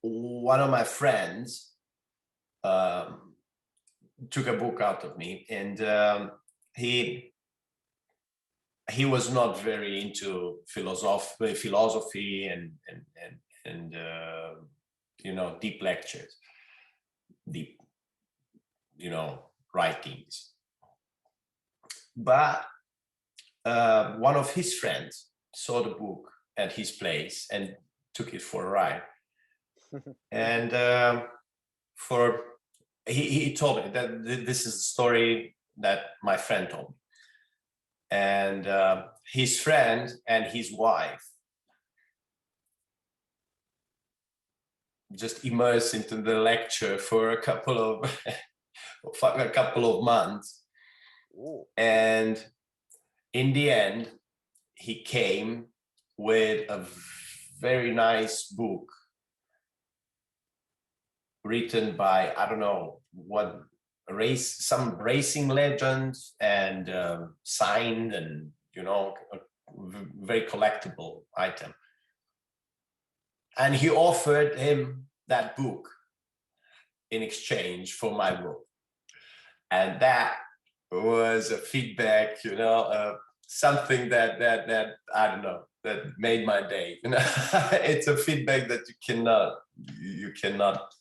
one of my friends took a book out of me, and he was not very into philosophy and deep lectures, deep writings. But one of his friends saw the book at his place and took it for a ride. And he told me that this is the story that my friend told me. And his friend and his wife just immersed into the lecture for a couple of months. Ooh. And in the end, he came with a very nice book written by, I don't know what, some racing legend, and signed, and a very collectible item. And he offered him that book in exchange for my book. And that was a feedback, something that I don't know, that made my day. It's a feedback that you cannot,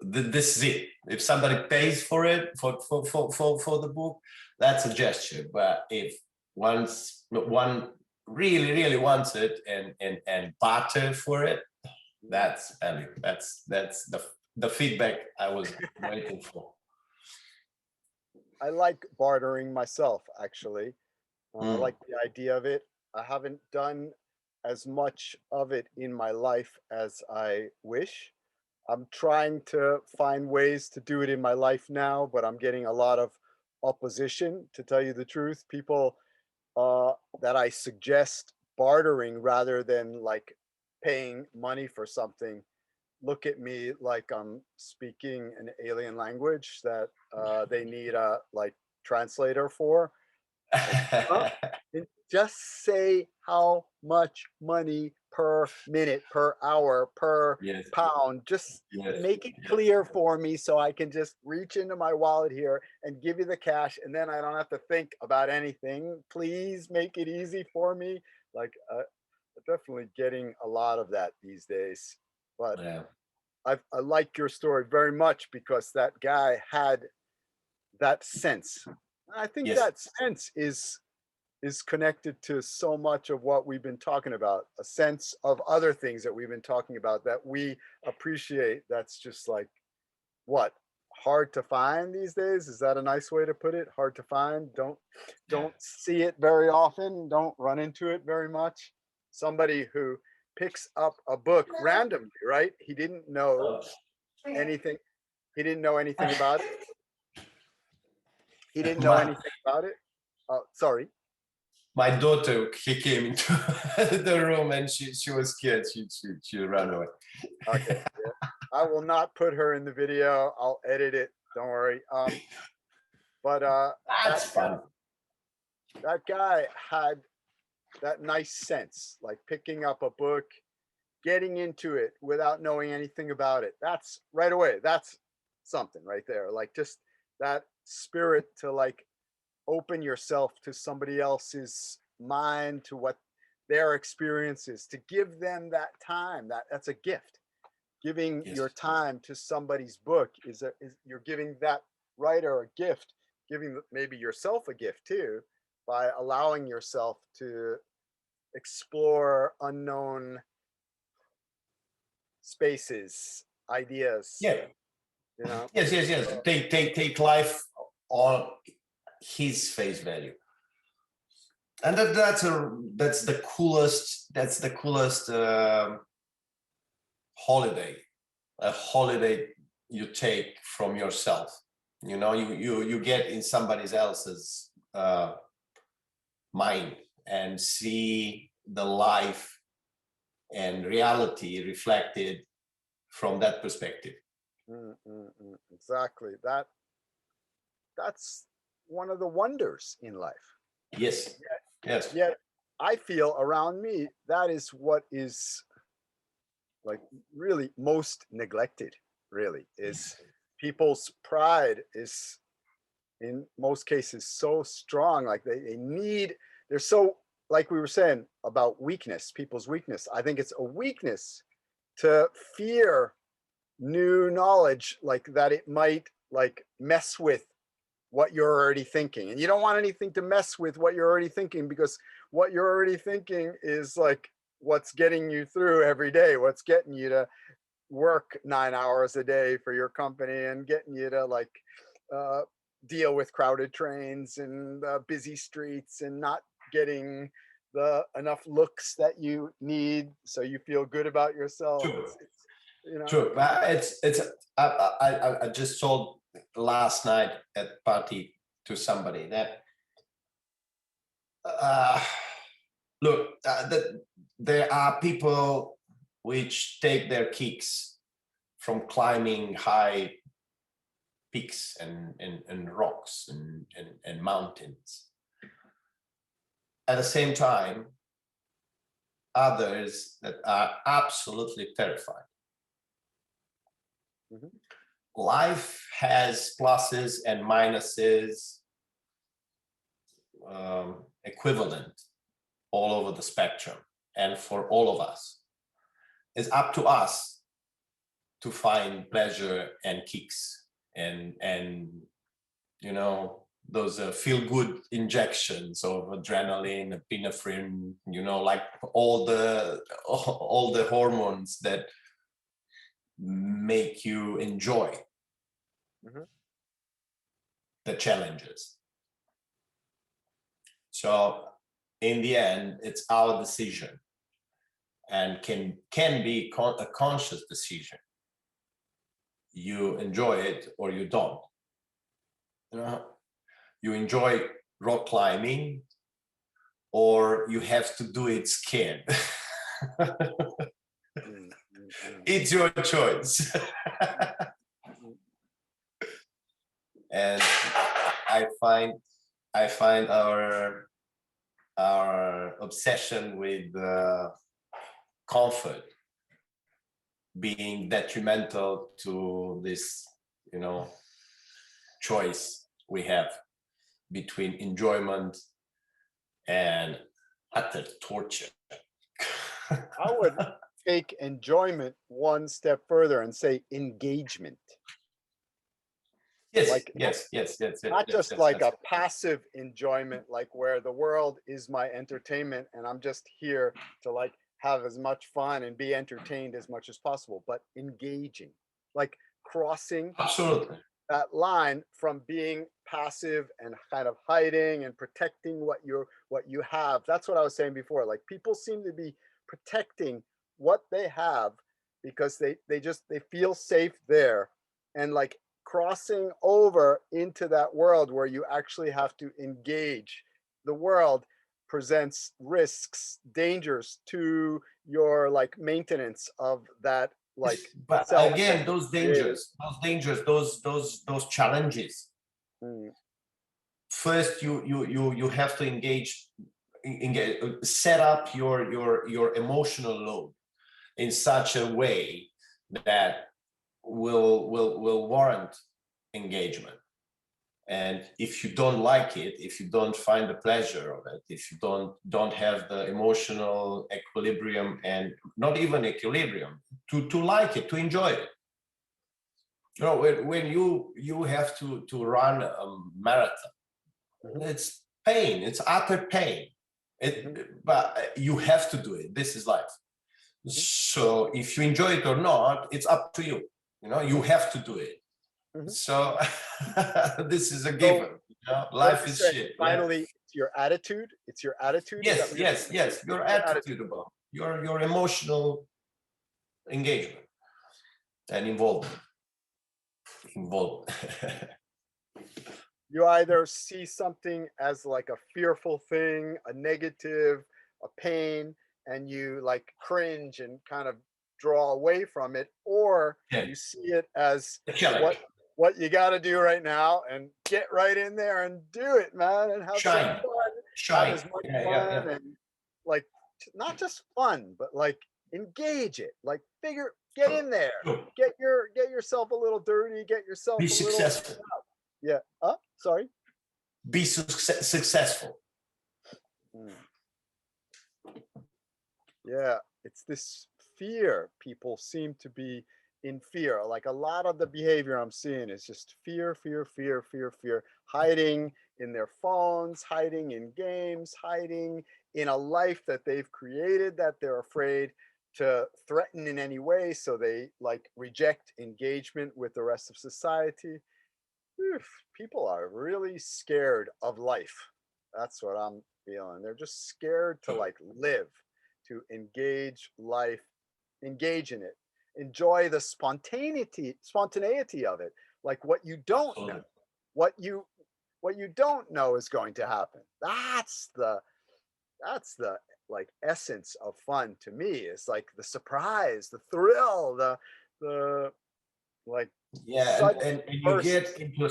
this is it. If somebody pays for it, for the book, that's a gesture. But if one really wants it and barter for it, that's value. That's the feedback I was waiting for. I like bartering myself, actually. I like the idea of it. I haven't done as much of it in my life as I wish. I'm trying to find ways to do it in my life now, but I'm getting a lot of opposition, to tell you the truth. People that I suggest bartering rather than like paying money for something look at me like I'm speaking an alien language that they need a translator for. Just say how much money per minute, per hour, per pound. Just make it clear for me so I can just reach into my wallet here and give you the cash, and then I don't have to think about anything. Please make it easy for me. Definitely getting a lot of that these days. But I like your story very much because that guy had that sense. I think that sense is connected to so much of what we've been talking about, a sense of other things that we've been talking about that we appreciate. That's just like, what, hard to find these days? Is that a nice way to put it? Hard to find. Don't see it very often. Don't run into it very much. Somebody who picks up a book randomly, right? He didn't know anything. He didn't know anything about it. He didn't know anything about it. Sorry. My daughter, he came into the room and she was scared. She ran away. Okay. Yeah. I will not put her in the video. I'll edit it. Don't worry. But that's fun. That guy had that nice sense, like picking up a book, getting into it without knowing anything about it. That's right away. That's something right there. Like just that spirit to like open yourself to somebody else's mind, to what their experience is, to give them that time. That's a gift. Giving your time to somebody's book is you're giving that writer a gift, giving maybe yourself a gift too, by allowing yourself to explore unknown spaces, ideas. Yes. Take life on his face value, and that's the coolest holiday, a holiday you take from yourself. You get in somebody else's mind and see the life and reality reflected from that perspective. Exactly. That's one of the wonders in life. Yes. Yet I feel around me, that is what is like really most neglected, really, is people's pride is in most cases so strong. Like they need, they're so, like we were saying about weakness, people's weakness. I think it's a weakness to fear new knowledge, like that it might like mess with what you're already thinking. And you don't want anything to mess with what you're already thinking, because what you're already thinking is like what's getting you through every day, what's getting you to work 9 hours a day for your company and getting you to like deal with crowded trains and busy streets and not getting the enough looks that you need so you feel good about yourself. True. You know? True. I just told last night at party to somebody that look, that there are people which take their kicks from climbing high peaks and rocks and mountains. At the same time, others that are absolutely terrified. Mm-hmm. Life has pluses and minuses, equivalent all over the spectrum, and for all of us. It's up to us to find pleasure and kicks and you know, those feel-good injections of adrenaline, epinephrine, you know, like all the hormones that make you enjoy the challenges. So in the end, it's our decision, and can be a conscious decision. You enjoy it or you don't. You know, you enjoy rock climbing, or you have to do it scared. It's your choice. And I find our obsession with comfort being detrimental to this, you know, choice we have between enjoyment and utter torture. I would take enjoyment one step further and say engagement. Yes, like, yes. Not just like a passive enjoyment, like where the world is my entertainment and I'm just here to like have as much fun and be entertained as much as possible, but engaging, like crossing absolutely that line from being passive and kind of hiding and protecting what you have. That's what I was saying before. Like people seem to be protecting what they have because they feel safe there, and like crossing over into that world where you actually have to engage. The world presents risks, dangers to your like maintenance of that, like, but again, those challenges. First, you have to engage, set up your emotional load in such a way that will warrant engagement. And if you don't like it, if you don't find the pleasure of it, if you don't have the emotional equilibrium, and not even equilibrium, to like it, to enjoy it. You know, when you have to run a marathon, it's pain, it's utter pain. But you have to do it. This is life. So if you enjoy it or not, it's up to you. You know, you have to do it. So this is a given. You know? Life is shit. Finally, it's your attitude. It's your attitude. Yes. Your attitude about your emotional engagement and involvement. You either see something as like a fearful thing, a negative, a pain, and you like cringe and kind of draw away from it, or you see it as what you got to do right now and get right in there and do it, man, and have some fun. Have as much fun and like not just fun, but like engage it, like get in there, get yourself a little dirty, get yourself Be a little, successful. yeah. Sorry. Be successful. Yeah, it's this fear. People seem to be in fear. Like a lot of the behavior I'm seeing is just fear, fear, fear, fear, fear, hiding in their phones, hiding in games, hiding in a life that they've created that they're afraid to threaten in any way. So they like reject engagement with the rest of society. Oof, people are really scared of life. That's what I'm feeling. They're just scared to like live, to engage life, engage in it, enjoy the spontaneity of it. Like what you don't know, what you don't know is going to happen. That's the like essence of fun to me. It's like the surprise, the thrill, the like Yeah, and you get into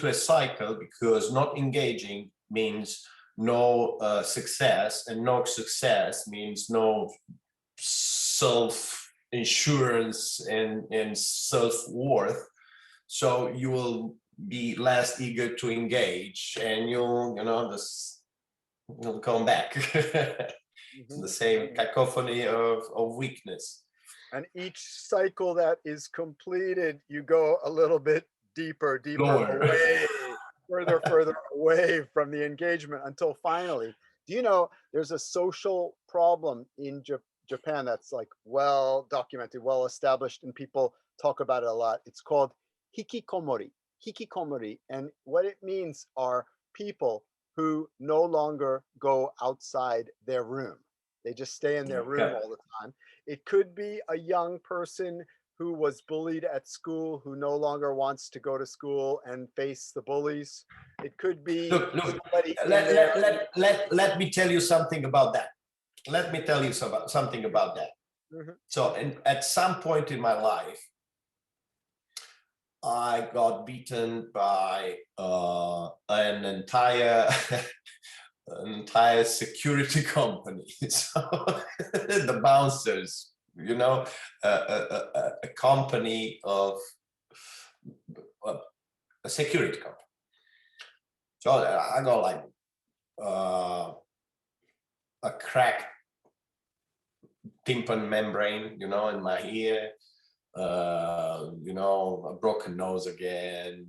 a cycle, because not engaging means no success, and no success means no self-insurance and self-worth. So you will be less eager to engage, and you'll come back. The same cacophony of weakness. And each cycle that is completed, you go a little bit deeper away, further away from the engagement, until finally, do you know there's a social problem in Japan that's like well documented, well established, and people talk about it a lot. It's called hikikomori. And what it means are people who no longer go outside their room. They just stay in their room all the time. It could be a young person who was bullied at school, who no longer wants to go to school and face the bullies. It could be somebody. Let me tell you something about that. So, at some point in my life, I got beaten by an entire security company. So the bouncers, a company of a security company. So I got like a cracked tympan membrane, in my ear, a broken nose again,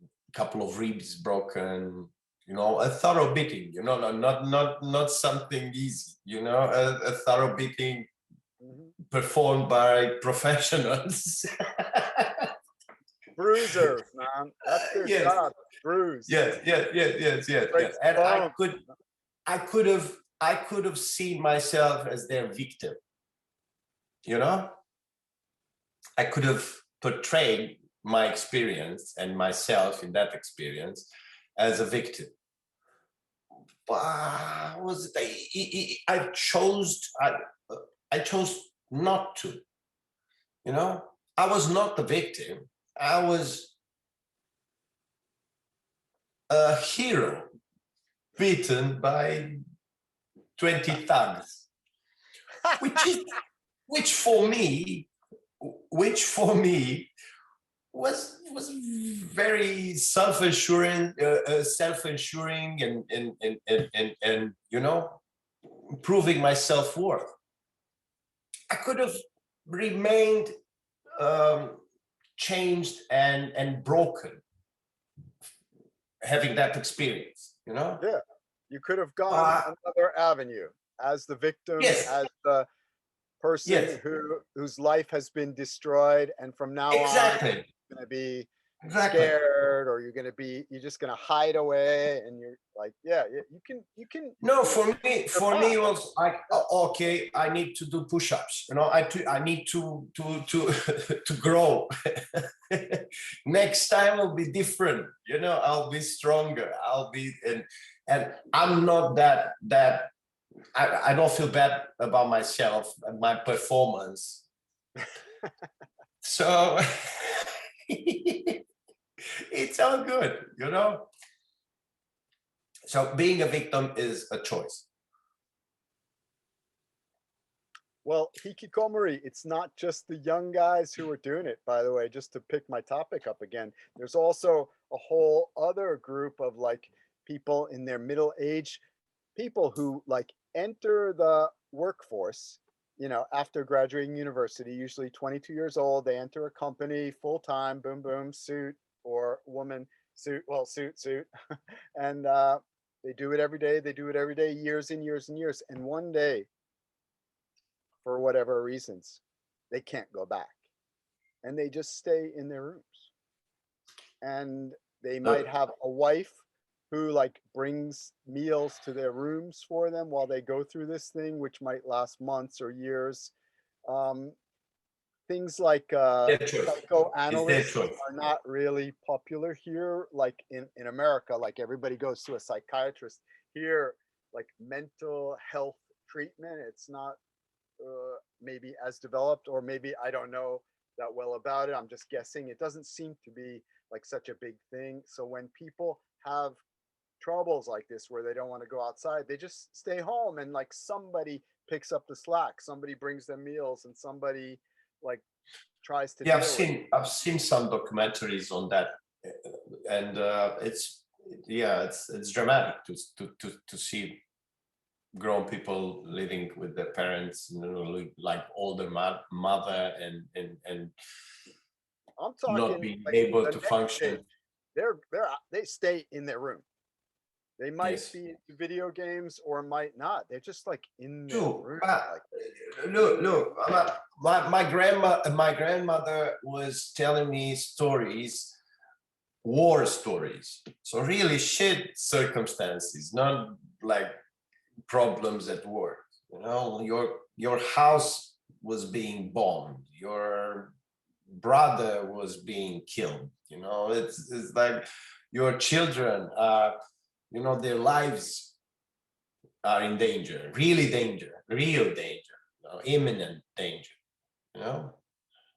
a couple of ribs broken, a thorough beating, not something easy, a thorough beating performed by professionals. Bruisers, man. That's their job. Bruise. Yes. And I could have seen myself as their victim. I could have portrayed my experience and myself in that experience as a victim. But I chose not to. I was not the victim. I was a hero beaten by 20 thugs, which for me was very self-assuring and proving my self-worth. I could have remained changed and broken having that experience, Yeah, you could have gone another avenue as the victim, as the person whose life has been destroyed, and from now on you're going to be scared, or you're just going to hide away, and you're like, you can. No, for me it was like, okay, I need to do push-ups, I need to grow. Next time I'll be different, I'll be stronger, and I'm not that I don't feel bad about myself and my performance. So it's all good, So being a victim is a choice. Well, hikikomori, it's not just the young guys who are doing it, by the way, just to pick my topic up again. There's also a whole other group of like people in their middle age, people who like enter the workforce, after graduating university, usually 22 years old, they enter a company full time, boom, boom, suit or woman suit, well, suit. And they do it every day. They do it every day, years and years and years. And one day, for whatever reasons, they can't go back and they just stay in their rooms. And they might have a wife who like brings meals to their rooms for them while they go through this thing, which might last months or years. Um, Things like psychoanalysts are not really popular here, like in America, like everybody goes to a psychiatrist. Here, like mental health treatment, it's not maybe as developed, or maybe I don't know that well about it. I'm just guessing. It doesn't seem to be like such a big thing. So when people have troubles like this where they don't want to go outside, they just stay home and like somebody picks up the slack. Somebody brings them meals and somebody like tries to I've seen some documentaries on that, and it's dramatic to see grown people living with their parents, like older mother and I'm talking not being like able to function. They stay in their room. They might be into video games or might not. They're just like in their room. Look, my grandmother was telling me stories, war stories. So really shit circumstances, not like problems at work. Your house was being bombed. Your brother was being killed. It's like your children are, their lives are in danger, real danger, imminent danger.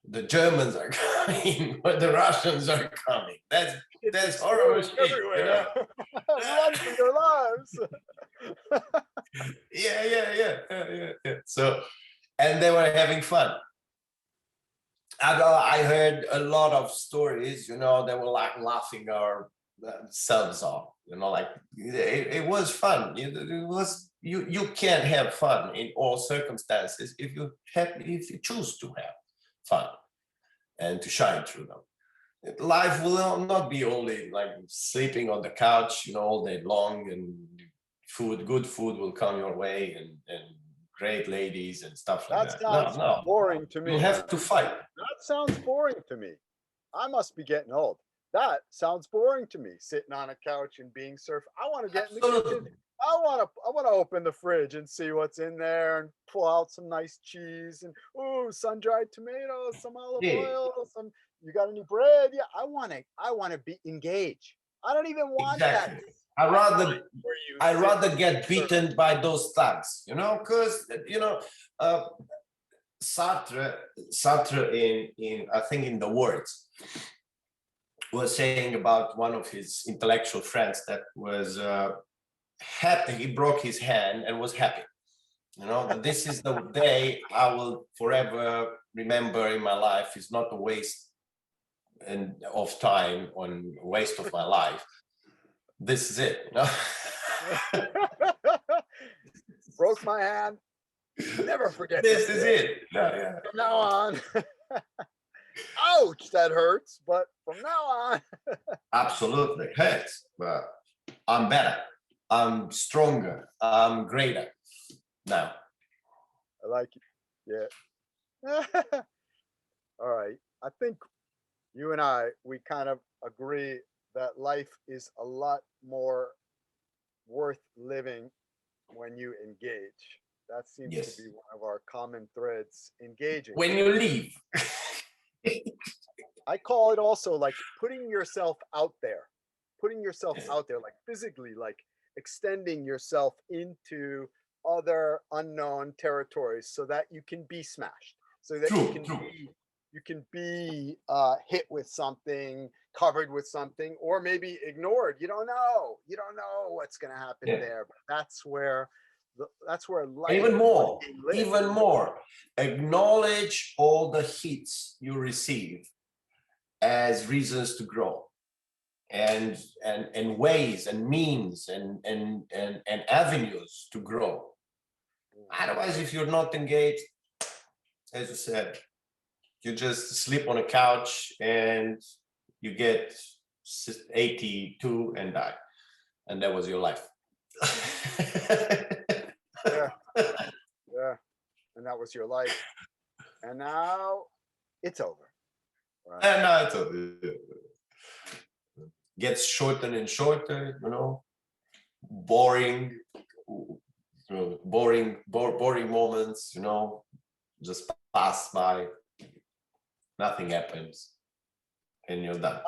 The Germans are coming, but the Russians are coming. That's horrible shit, everywhere. Run for your lives. Yeah. So, and they were having fun. I heard a lot of stories, they were like laughing ourselves off, like it was fun. It was, you can have fun in all circumstances if you choose to have fun and to shine through them. Life will not be only like sleeping on the couch, all day long, and good food will come your way, and great ladies and stuff like that. That sounds boring to me. You have to fight. That sounds boring to me. I must be getting old. That sounds boring to me. Sitting on a couch and being served. I want to get in the kitchen. I want to open the fridge and see what's in there and pull out some nice cheese and sun-dried tomatoes, some olive oil, some. You got any bread? Yeah, I want to be engaged. I don't even want that. I'd rather get beaten by those thugs, because Sartre in I think in the words was saying about one of his intellectual friends that was happy. He broke his hand and was happy. This is the day I will forever remember in my life. It's not a waste of time on waste of my life. This is it. Broke my hand. Never forget. This is it. Yeah. From now on. Ouch, that hurts. But from now on. Absolutely hurts, but I'm better. I'm stronger. I'm greater now. I like it. Yeah. All right. I think you and we kind of agree that life is a lot more worth living when you engage. That seems to be one of our common threads, engaging. When you leave. I call it also like putting yourself out there, like physically, like extending yourself into other unknown territories so that you can be smashed, so that you can be hit with something, covered with something, or maybe ignored. You don't know what's going to happen there. But that's where That's where life. Even more, acknowledge all the hits you receive as reasons to grow, and ways and means and avenues to grow. Otherwise, if you're not engaged, as you said, you just sleep on a couch and you get 82 and die, and that was your life. Yeah, and that was your life, and now it's over. Right? And now it's over. Gets shorter and shorter, boring, boring moments, just pass by, nothing happens, and you're done.